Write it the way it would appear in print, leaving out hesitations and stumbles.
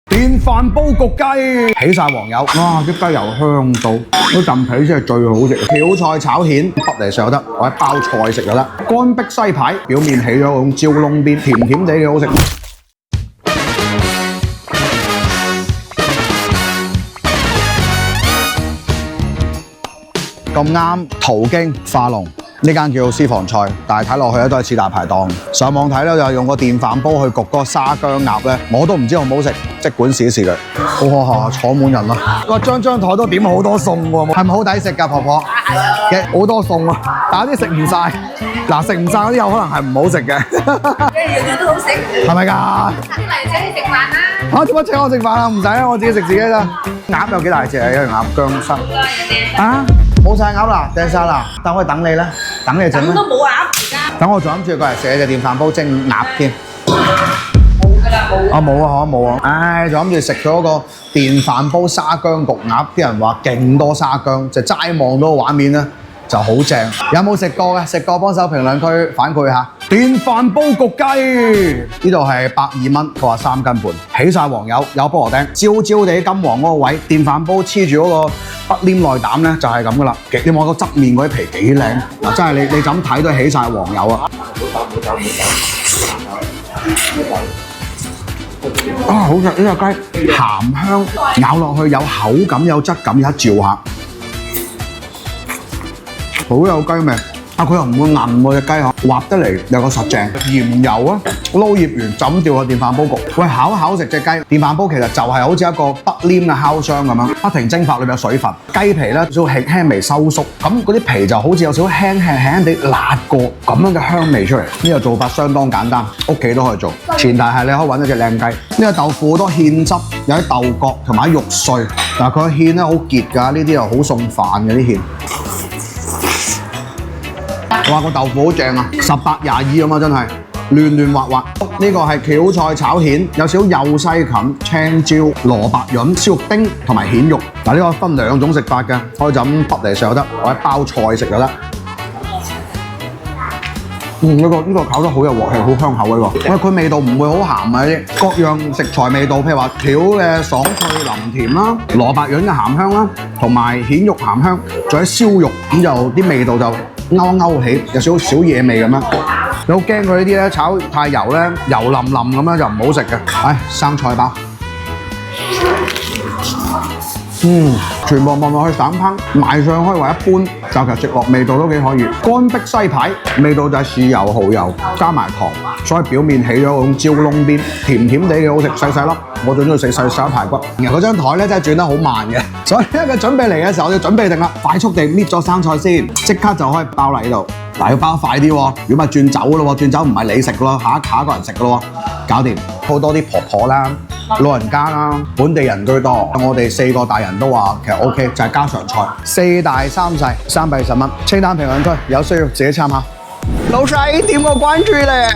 電飯煲焗雞，起晒黃油，哇！啲雞又香到，嗰陣皮先係最好食。翹菜炒蜆，北嚟食又得，或者包菜食又得。乾碧西排，表面起咗嗰種焦窿邊，甜甜地嘅好食。咁啱途經化龍。呢間叫私房菜，但係睇落去咧都係似大排檔。上網睇咧就用個電飯煲去焗嗰個沙姜鴨咧，我都唔知好唔好食，即管試一試佢。哇！坐滿人啦，哇！張台都點好多餸喎，係咪好抵食㗎，婆婆？係啊，好多餸啊，但係啲食唔晒。嗱，食唔晒嗰啲有可能係唔好食嘅。樣樣都好食，係咪㗎？嚟請你食飯啦！嚇，做乜請我食飯啊？唔使啊，我自己食自己啦。鴨有幾大隻啊？一條鴨姜身。啊！冇晒鴨啦，掟晒啦，但我等你啦，等你整啦。都冇鴨而家。等我仲諗住過嚟食隻電飯煲蒸鴨添。冇㗎啦，冇。啊冇啊，冇啊！唉，仲諗住食咗個電飯煲沙姜焗鴨，啲人話勁多沙姜，就齋望到個畫面咧就好正。有冇食過嘅？食過幫手評論區反饋下。電飯煲焗雞呢度係120蚊，佢話3斤半，起晒黃油，有菠蘿釘，焦焦地金黃嗰個位，電飯煲黐住嗰個不黏內膽咧就係咁噶啦。你望個側面嗰啲皮幾靚嗱，真係你就咁睇都起晒黃油啊！啊，好食呢隻雞，鹹香，咬落去有口感有質感，一嚼下，好有雞味。啊，佢又唔會韌喎隻雞嗬，滑得嚟有個實淨，鹽油啊，撈醃完就咁掉個電飯煲焗。喂，烤食隻雞，電飯煲其實就係好似一個不黏嘅烤箱咁樣，不停蒸發裏面有水分，雞皮咧就輕微收縮，咁嗰啲皮就好似有少少輕地辣過咁樣嘅香味出嚟。呢個做法相當簡單，屋企都可以做，前提係你可以揾一隻靚雞。呢個豆腐好多芡汁，有啲豆角同埋肉碎，嗱佢個芡咧好結㗎，呢啲又好送飯嘅啲芡。哇！個豆腐好正啊，18:22咁啊，真係嫩滑滑。呢個係翹菜炒蜆，有少少幼西芹、青椒、蘿蔔潤、燒肉丁同埋蜆肉。嗱，呢個分兩種食法嘅，可以就咁揼嚟食又得，或者包菜食又得。呢個烤得好有鑊氣，好香口喎。喂，佢味道唔會好鹹啊啲，各樣食材味道，譬如話條嘅爽脆腍甜啦，蘿蔔潤嘅鹹香啦，同埋蜆肉鹹香，仲有燒肉咁就啲味道就勾起，有少少小野味咁樣。你好驚佢呢啲咧炒太油咧，油淋淋咁樣就唔好食嘅。唉，生菜包。全部望落去省烹，賣相可以話一般，就其實食落味道都幾可以。乾碧西排味道就係豉油、蠔油加埋糖，所以表面起咗嗰種焦窿邊，甜甜地嘅好食，細粒。我最中意食細粒排骨。然後嗰張台咧真係轉得好慢嘅，所以一個準備嚟嘅時候，我要準備定啦，快速地搣咗生菜先，即刻就可以包嚟呢度。嗱，要包快啲喎，如果咪轉走咯喎，轉走唔係你食咯，下一個人食咯喎，搞掂。好多啲婆婆啦、老人家啦、本地人居多，我哋4個大人都話其實 OK， 就係家常菜，4大3細，320蚊。清單評論區有需要自己參考。老細點個關注咧？